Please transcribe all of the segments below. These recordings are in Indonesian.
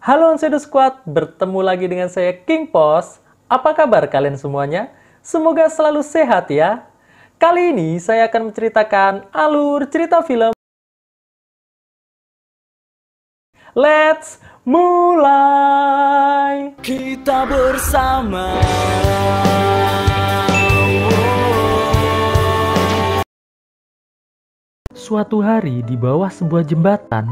Halo Onsedo Squad, bertemu lagi dengan saya King Pos. Apa kabar kalian semuanya? Semoga selalu sehat ya. Kali ini saya akan menceritakan alur cerita film. Let's mulai. Kita bersama. Suatu hari di bawah sebuah jembatan,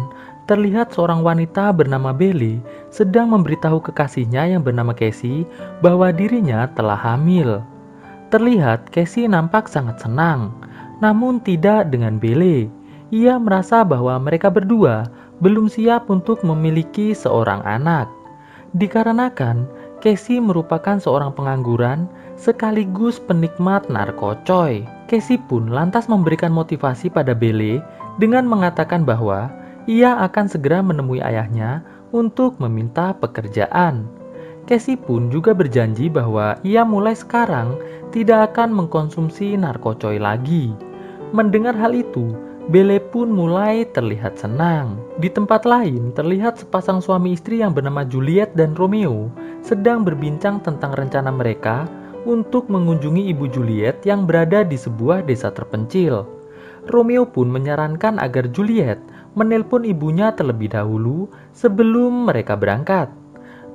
terlihat seorang wanita bernama Belle sedang memberitahu kekasihnya yang bernama Casey bahwa dirinya telah hamil. Terlihat Casey nampak sangat senang, namun tidak dengan Belle. Ia merasa bahwa mereka berdua belum siap untuk memiliki seorang anak. Dikarenakan Casey merupakan seorang pengangguran sekaligus penikmat narkocoy. Casey pun lantas memberikan motivasi pada Belle dengan mengatakan bahwa ia akan segera menemui ayahnya untuk meminta pekerjaan. Casey pun juga berjanji bahwa ia mulai sekarang tidak akan mengkonsumsi narkocoy lagi. Mendengar hal itu, Belle pun mulai terlihat senang. Di tempat lain, terlihat sepasang suami istri yang bernama Juliet dan Romeo sedang berbincang tentang rencana mereka untuk mengunjungi ibu Juliet yang berada di sebuah desa terpencil. Romeo pun menyarankan agar Juliet menelpon ibunya terlebih dahulu sebelum mereka berangkat.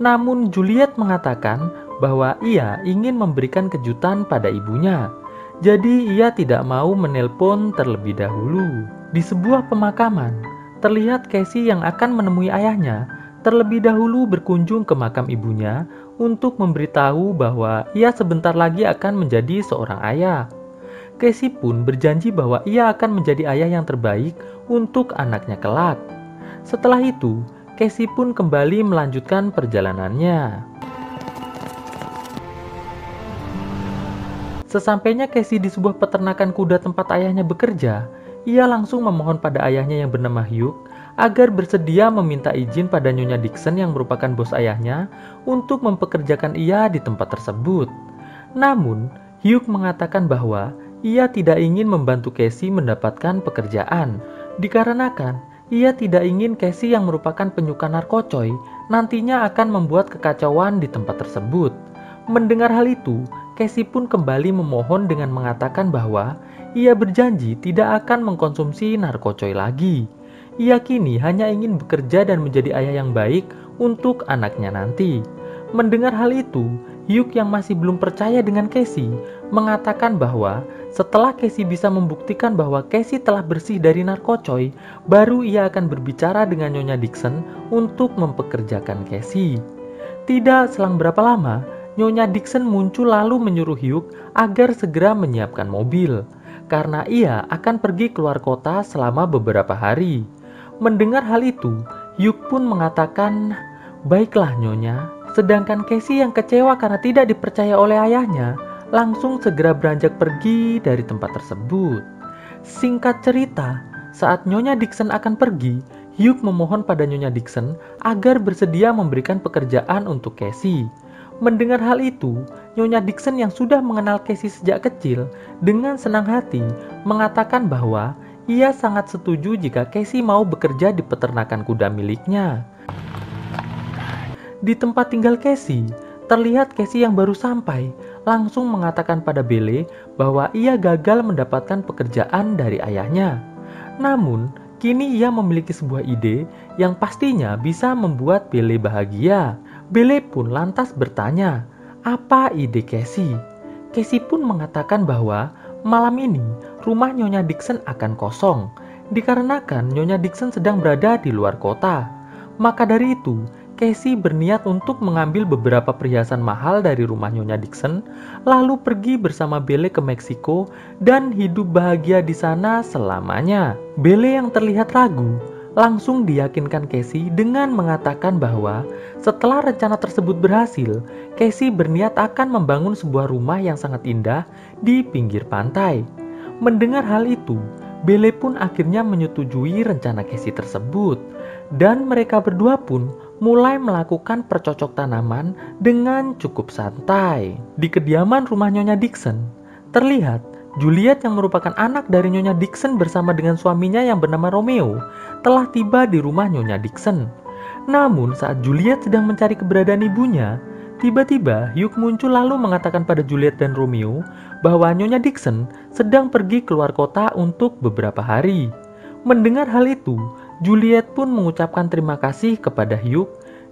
Namun Juliet mengatakan bahwa ia ingin memberikan kejutan pada ibunya. Jadi ia tidak mau menelpon terlebih dahulu. Di sebuah pemakaman, terlihat Casey yang akan menemui ayahnya terlebih dahulu berkunjung ke makam ibunya untuk memberitahu bahwa ia sebentar lagi akan menjadi seorang ayah. Casey pun berjanji bahwa ia akan menjadi ayah yang terbaik untuk anaknya kelak. Setelah itu, Casey pun kembali melanjutkan perjalanannya. Sesampainya Casey di sebuah peternakan kuda tempat ayahnya bekerja, ia langsung memohon pada ayahnya yang bernama Hugh agar bersedia meminta izin pada Nyonya Dixon yang merupakan bos ayahnya untuk mempekerjakan ia di tempat tersebut. Namun, Hugh mengatakan bahwa ia tidak ingin membantu Casey mendapatkan pekerjaan, dikarenakan ia tidak ingin Casey yang merupakan penyuka narkocoy nantinya akan membuat kekacauan di tempat tersebut. Mendengar hal itu, Casey pun kembali memohon dengan mengatakan bahwa ia berjanji tidak akan mengkonsumsi narkocoy lagi. Ia kini hanya ingin bekerja dan menjadi ayah yang baik untuk anaknya nanti. Mendengar hal itu, Hugh yang masih belum percaya dengan Casey mengatakan bahwa setelah Casey bisa membuktikan bahwa Casey telah bersih dari narkocoy, baru ia akan berbicara dengan Nyonya Dixon untuk mempekerjakan Casey. Tidak selang berapa lama, Nyonya Dixon muncul lalu menyuruh Hugh agar segera menyiapkan mobil, karena ia akan pergi keluar kota selama beberapa hari. Mendengar hal itu, Hugh pun mengatakan, "Baiklah Nyonya." Sedangkan Casey yang kecewa karena tidak dipercaya oleh ayahnya, langsung segera beranjak pergi dari tempat tersebut. Singkat cerita, saat Nyonya Dixon akan pergi, Hugh memohon pada Nyonya Dixon agar bersedia memberikan pekerjaan untuk Casey. Mendengar hal itu, Nyonya Dixon yang sudah mengenal Casey sejak kecil dengan senang hati mengatakan bahwa ia sangat setuju jika Casey mau bekerja di peternakan kuda miliknya. Di tempat tinggal Casey, terlihat Casey yang baru sampai langsung mengatakan pada Belle bahwa ia gagal mendapatkan pekerjaan dari ayahnya. Namun, kini ia memiliki sebuah ide yang pastinya bisa membuat Belle bahagia. Belle pun lantas bertanya, apa ide Casey? Casey pun mengatakan bahwa malam ini rumah Nyonya Dixon akan kosong, dikarenakan Nyonya Dixon sedang berada di luar kota. Maka dari itu, Casey berniat untuk mengambil beberapa perhiasan mahal dari rumah Nyonya Dixon, lalu pergi bersama Belle ke Meksiko dan hidup bahagia di sana selamanya. Belle yang terlihat ragu langsung diyakinkan Casey dengan mengatakan bahwa setelah rencana tersebut berhasil, Casey berniat akan membangun sebuah rumah yang sangat indah di pinggir pantai. Mendengar hal itu, Belle pun akhirnya menyetujui rencana Casey tersebut, dan mereka berdua pun mulai melakukan percocok tanaman dengan cukup santai. Di kediaman rumah Nyonya Dixon, terlihat Juliet yang merupakan anak dari Nyonya Dixon bersama dengan suaminya yang bernama Romeo telah tiba di rumah Nyonya Dixon. Namun saat Juliet sedang mencari keberadaan ibunya, tiba-tiba Hugh muncul lalu mengatakan pada Juliet dan Romeo bahwa Nyonya Dixon sedang pergi keluar kota untuk beberapa hari. Mendengar hal itu, Juliet pun mengucapkan terima kasih kepada Hugh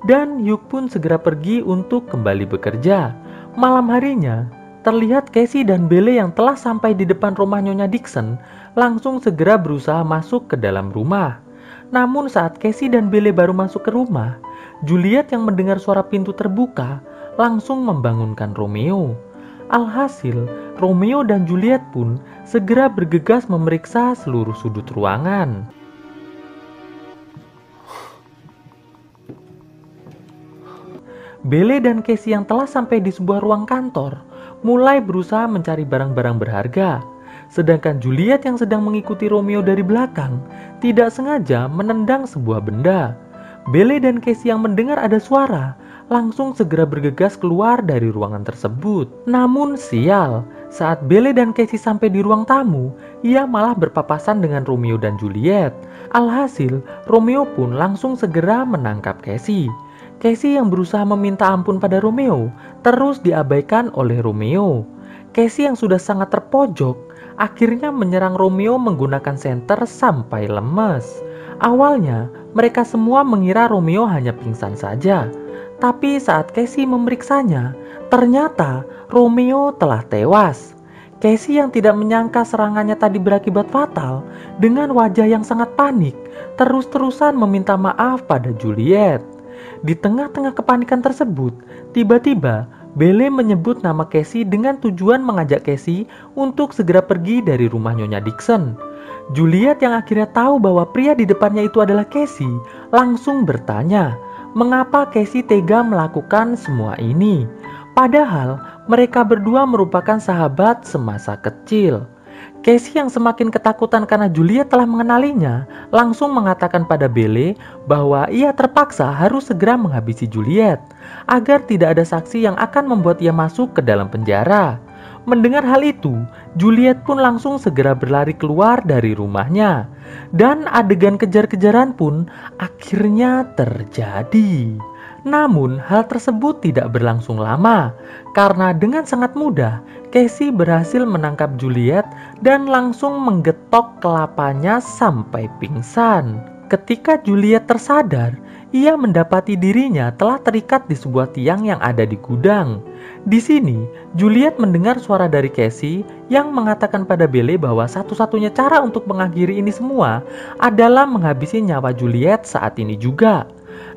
dan Hugh pun segera pergi untuk kembali bekerja. Malam harinya, terlihat Casey dan Belle yang telah sampai di depan rumah Nyonya Dixon langsung segera berusaha masuk ke dalam rumah. Namun saat Casey dan Belle baru masuk ke rumah, Juliet yang mendengar suara pintu terbuka langsung membangunkan Romeo. Alhasil, Romeo dan Juliet pun segera bergegas memeriksa seluruh sudut ruangan. Belle dan Casey yang telah sampai di sebuah ruang kantor mulai berusaha mencari barang-barang berharga. Sedangkan Juliet yang sedang mengikuti Romeo dari belakang tidak sengaja menendang sebuah benda. Belle dan Casey yang mendengar ada suara langsung segera bergegas keluar dari ruangan tersebut. Namun sial, saat Belle dan Casey sampai di ruang tamu, ia malah berpapasan dengan Romeo dan Juliet. Alhasil, Romeo pun langsung segera menangkap Casey. Casey yang berusaha meminta ampun pada Romeo terus diabaikan oleh Romeo. Casey yang sudah sangat terpojok akhirnya menyerang Romeo menggunakan senter sampai lemes. Awalnya mereka semua mengira Romeo hanya pingsan saja, tapi saat Casey memeriksanya, ternyata Romeo telah tewas. Casey yang tidak menyangka serangannya tadi berakibat fatal, dengan wajah yang sangat panik, terus-terusan meminta maaf pada Juliet. Di tengah-tengah kepanikan tersebut, tiba-tiba Belle menyebut nama Casey dengan tujuan mengajak Casey untuk segera pergi dari rumah Nyonya Dixon. Juliet yang akhirnya tahu bahwa pria di depannya itu adalah Casey, langsung bertanya, mengapa Casey tega melakukan semua ini? Padahal mereka berdua merupakan sahabat semasa kecil. Casey yang semakin ketakutan karena Juliet telah mengenalinya, langsung mengatakan pada Belle bahwa ia terpaksa harus segera menghabisi Juliet agar tidak ada saksi yang akan membuat ia masuk ke dalam penjara. Mendengar hal itu, Juliet pun langsung segera berlari keluar dari rumahnya. Dan adegan kejar-kejaran pun akhirnya terjadi. Namun hal tersebut tidak berlangsung lama, karena dengan sangat mudah Casey berhasil menangkap Juliet dan langsung menggetok kelapanya sampai pingsan. Ketika Juliet tersadar, ia mendapati dirinya telah terikat di sebuah tiang yang ada di gudang. Di sini, Juliet mendengar suara dari Casey yang mengatakan pada Belle bahwa satu-satunya cara untuk mengakhiri ini semua adalah menghabisi nyawa Juliet saat ini juga.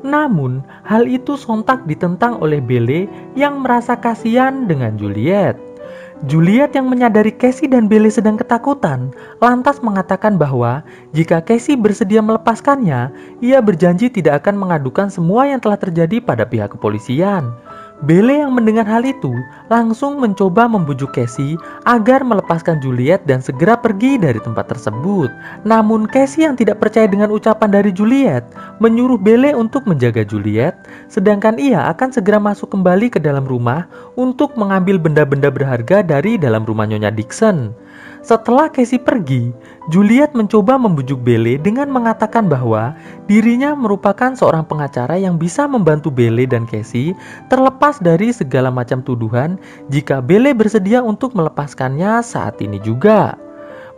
Namun, hal itu sontak ditentang oleh Belle yang merasa kasihan dengan Juliet. Juliet yang menyadari Casey dan Belle sedang ketakutan, lantas mengatakan bahwa jika Casey bersedia melepaskannya, ia berjanji tidak akan mengadukan semua yang telah terjadi pada pihak kepolisian. Belle yang mendengar hal itu langsung mencoba membujuk Casey agar melepaskan Juliet dan segera pergi dari tempat tersebut. Namun Casey yang tidak percaya dengan ucapan dari Juliet menyuruh Belle untuk menjaga Juliet, sedangkan ia akan segera masuk kembali ke dalam rumah untuk mengambil benda-benda berharga dari dalam rumah Nyonya Dixon. Setelah Casey pergi, Juliet mencoba membujuk Belle dengan mengatakan bahwa dirinya merupakan seorang pengacara yang bisa membantu Belle dan Casey terlepas dari segala macam tuduhan jika Belle bersedia untuk melepaskannya saat ini juga.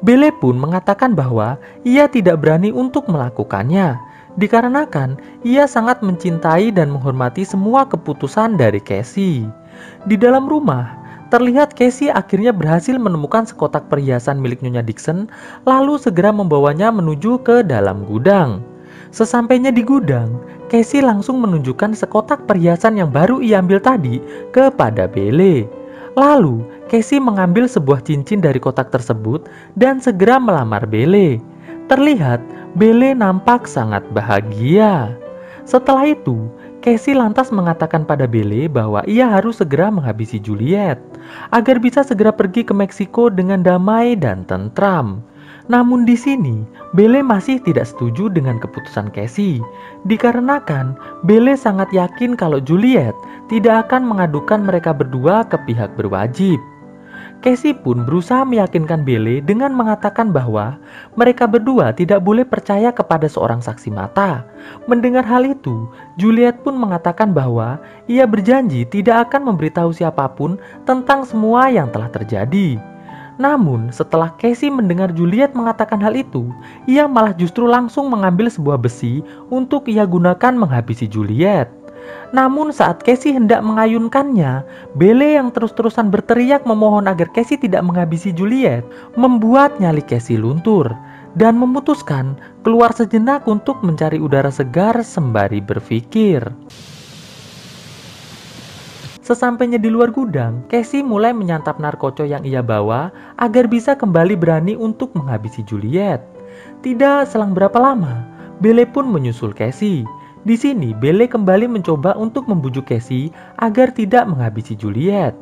Belle pun mengatakan bahwa ia tidak berani untuk melakukannya, dikarenakan ia sangat mencintai dan menghormati semua keputusan dari Casey. Di dalam rumah, terlihat Casey akhirnya berhasil menemukan sekotak perhiasan milik Nyonya Dixon, lalu segera membawanya menuju ke dalam gudang. Sesampainya di gudang, Casey langsung menunjukkan sekotak perhiasan yang baru ia ambil tadi kepada Belle. Lalu, Casey mengambil sebuah cincin dari kotak tersebut dan segera melamar Belle. Terlihat, Belle nampak sangat bahagia. Setelah itu, Casey lantas mengatakan pada Belle bahwa ia harus segera menghabisi Juliet agar bisa segera pergi ke Meksiko dengan damai dan tentram. Namun di sini, Belle masih tidak setuju dengan keputusan Casey, dikarenakan Belle sangat yakin kalau Juliet tidak akan mengadukan mereka berdua ke pihak berwajib. Casey pun berusaha meyakinkan Belle dengan mengatakan bahwa mereka berdua tidak boleh percaya kepada seorang saksi mata. Mendengar hal itu, Juliet pun mengatakan bahwa ia berjanji tidak akan memberitahu siapapun tentang semua yang telah terjadi. Namun, setelah Casey mendengar Juliet mengatakan hal itu, ia malah justru langsung mengambil sebuah besi untuk ia gunakan menghabisi Juliet. Namun saat Casey hendak mengayunkannya, Belle yang terus-terusan berteriak memohon agar Casey tidak menghabisi Juliet, membuat nyali Casey luntur dan memutuskan keluar sejenak untuk mencari udara segar sembari berpikir. Sesampainya di luar gudang, Casey mulai menyantap narkoco yang ia bawa agar bisa kembali berani untuk menghabisi Juliet. Tidak selang berapa lama, Belle pun menyusul Casey. Di sini, Belle kembali mencoba untuk membujuk Casey agar tidak menghabisi Juliet.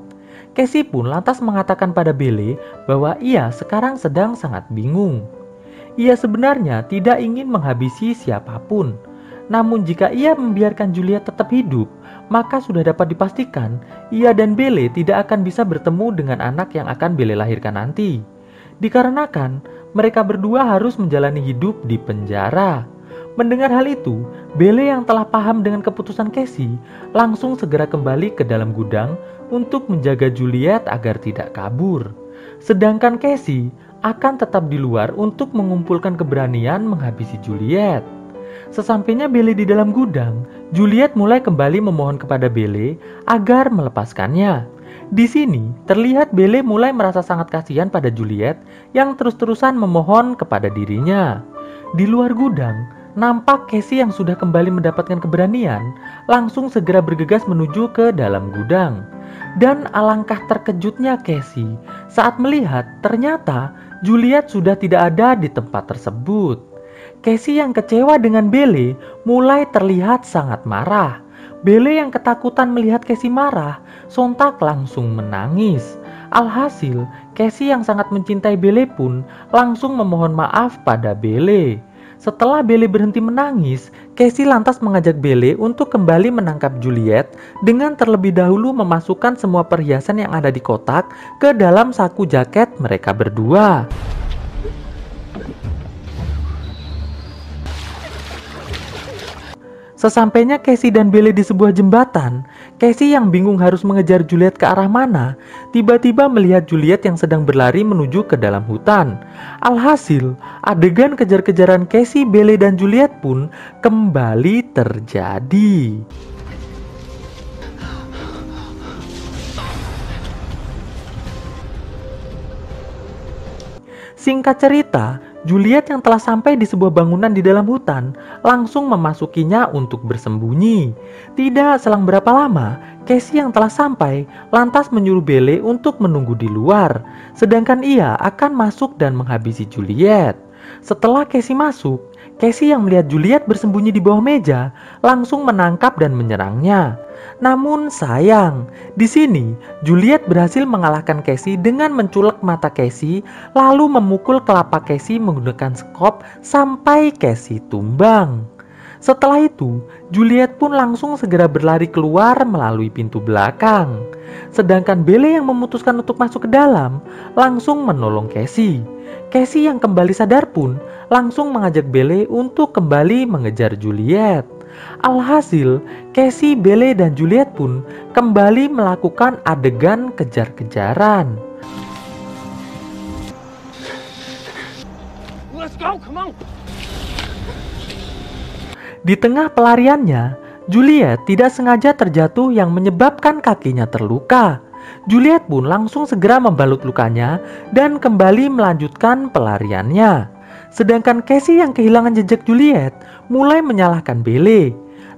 Casey pun lantas mengatakan pada Belle bahwa ia sekarang sedang sangat bingung. Ia sebenarnya tidak ingin menghabisi siapapun. Namun jika ia membiarkan Juliet tetap hidup, maka sudah dapat dipastikan ia dan Belle tidak akan bisa bertemu dengan anak yang akan Belle lahirkan nanti. Dikarenakan mereka berdua harus menjalani hidup di penjara. Mendengar hal itu, Belle yang telah paham dengan keputusan Casey langsung segera kembali ke dalam gudang untuk menjaga Juliet agar tidak kabur. Sedangkan Casey akan tetap di luar untuk mengumpulkan keberanian menghabisi Juliet. Sesampainya Belle di dalam gudang, Juliet mulai kembali memohon kepada Belle agar melepaskannya. Di sini, terlihat Belle mulai merasa sangat kasihan pada Juliet yang terus-terusan memohon kepada dirinya. Di luar gudang, nampak Casey yang sudah kembali mendapatkan keberanian langsung segera bergegas menuju ke dalam gudang. Dan alangkah terkejutnya Casey saat melihat ternyata Juliet sudah tidak ada di tempat tersebut. Casey yang kecewa dengan Belle mulai terlihat sangat marah. Belle yang ketakutan melihat Casey marah sontak langsung menangis. Alhasil, Casey yang sangat mencintai Belle pun langsung memohon maaf pada Belle. Setelah Belle berhenti menangis, Casey lantas mengajak Belle untuk kembali menangkap Juliet dengan terlebih dahulu memasukkan semua perhiasan yang ada di kotak ke dalam saku jaket mereka berdua. Sesampainya Casey dan Belle di sebuah jembatan, Casey yang bingung harus mengejar Juliet ke arah mana, tiba-tiba melihat Juliet yang sedang berlari menuju ke dalam hutan. Alhasil, adegan kejar-kejaran Casey, Belle, dan Juliet pun kembali terjadi. Singkat cerita, Juliet yang telah sampai di sebuah bangunan di dalam hutan langsung memasukinya untuk bersembunyi. Tidak selang berapa lama, Casey yang telah sampai lantas menyuruh Belle untuk menunggu di luar, sedangkan ia akan masuk dan menghabisi Juliet. Setelah Casey masuk, Casey yang melihat Juliet bersembunyi di bawah meja langsung menangkap dan menyerangnya. Namun sayang, di sini Juliet berhasil mengalahkan Casey dengan menculek mata Casey lalu memukul kelopak Casey menggunakan skop sampai Casey tumbang. Setelah itu, Juliet pun langsung segera berlari keluar melalui pintu belakang. Sedangkan Belle yang memutuskan untuk masuk ke dalam langsung menolong Casey. Casey yang kembali sadar pun langsung mengajak Belle untuk kembali mengejar Juliet. Alhasil, Casey, Belle, dan Juliet pun kembali melakukan adegan kejar-kejaran. Let's go, come on. Di tengah pelariannya, Juliet tidak sengaja terjatuh yang menyebabkan kakinya terluka. Juliet pun langsung segera membalut lukanya dan kembali melanjutkan pelariannya. Sedangkan Casey yang kehilangan jejak Juliet mulai menyalahkan Belle.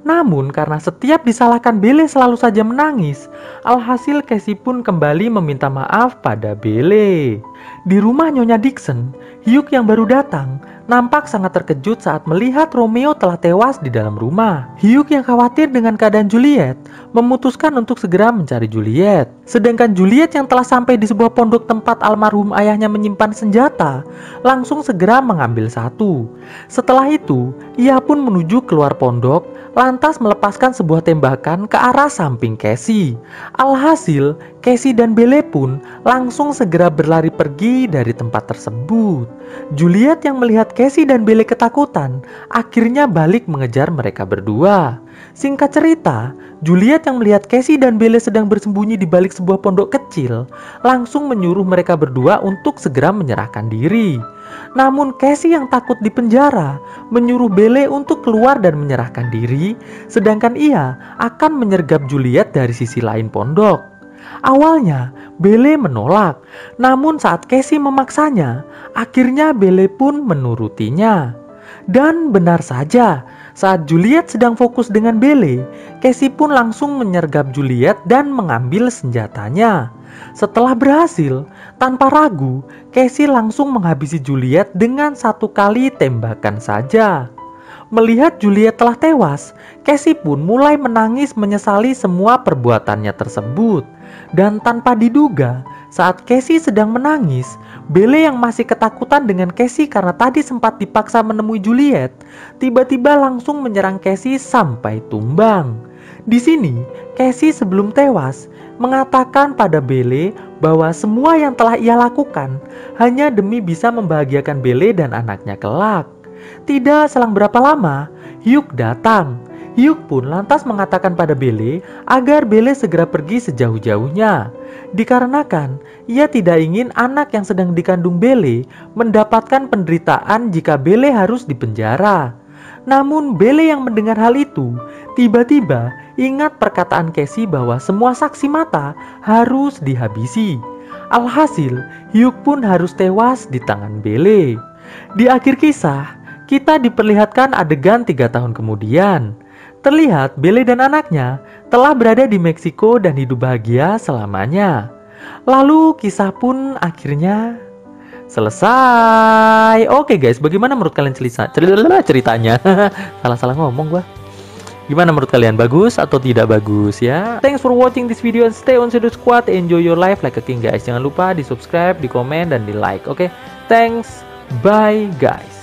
Namun karena setiap disalahkan Belle selalu saja menangis, alhasil Casey pun kembali meminta maaf pada Belle. Di rumah Nyonya Dixon, Hugh yang baru datang nampak sangat terkejut saat melihat Romeo telah tewas di dalam rumah. Hugh yang khawatir dengan keadaan Juliet memutuskan untuk segera mencari Juliet. Sedangkan Juliet yang telah sampai di sebuah pondok tempat almarhum ayahnya menyimpan senjata, langsung segera mengambil satu. Setelah itu, ia pun menuju keluar pondok, lantas melepaskan sebuah tembakan ke arah samping Cassie. Alhasil, Cassie dan Belle pun langsung segera berlari pergi dari tempat tersebut. Juliet yang melihat Cassie dan Belle ketakutan, akhirnya balik mengejar mereka berdua. Singkat cerita, Juliet yang melihat Cassie dan Belle sedang bersembunyi di balik sebuah pondok kecil, langsung menyuruh mereka berdua untuk segera menyerahkan diri. Namun Cassie yang takut di penjara menyuruh Belle untuk keluar dan menyerahkan diri, sedangkan ia akan menyergap Juliet dari sisi lain pondok. Awalnya Belle menolak, namun saat Cassie memaksanya, akhirnya Belle pun menurutinya. Dan benar saja, saat Juliet sedang fokus dengan Belle, Cassie pun langsung menyergap Juliet dan mengambil senjatanya. Setelah berhasil, tanpa ragu, Cassie langsung menghabisi Juliet dengan satu kali tembakan saja. Melihat Juliet telah tewas, Cassie pun mulai menangis menyesali semua perbuatannya tersebut. Dan tanpa diduga, saat Cassie sedang menangis, Belle yang masih ketakutan dengan Cassie karena tadi sempat dipaksa menemui Juliet, tiba-tiba langsung menyerang Cassie sampai tumbang. Di sini, Cassie sebelum tewas mengatakan pada Belle bahwa semua yang telah ia lakukan hanya demi bisa membahagiakan Belle dan anaknya kelak. Tidak selang berapa lama, Hugh datang. Hugh pun lantas mengatakan pada Belle agar Belle segera pergi sejauh-jauhnya. Dikarenakan ia tidak ingin anak yang sedang dikandung Belle mendapatkan penderitaan jika Belle harus dipenjara. Namun Belle yang mendengar hal itu tiba-tiba ingat perkataan Cassie bahwa semua saksi mata harus dihabisi. Alhasil Hugh pun harus tewas di tangan Belle. Di akhir kisah, kita diperlihatkan adegan 3 tahun kemudian. Terlihat Belle dan anaknya telah berada di Meksiko dan hidup bahagia selamanya. Lalu kisah pun akhirnya selesai. Oke guys, bagaimana menurut kalian ceritanya? Salah-salah ngomong gua. Gimana menurut kalian? Bagus atau tidak bagus ya? Thanks for watching this video and stay on Shadow Squad. Enjoy your life like a king guys. Jangan lupa di subscribe, di komen, dan di like. Oke, thanks. Bye guys.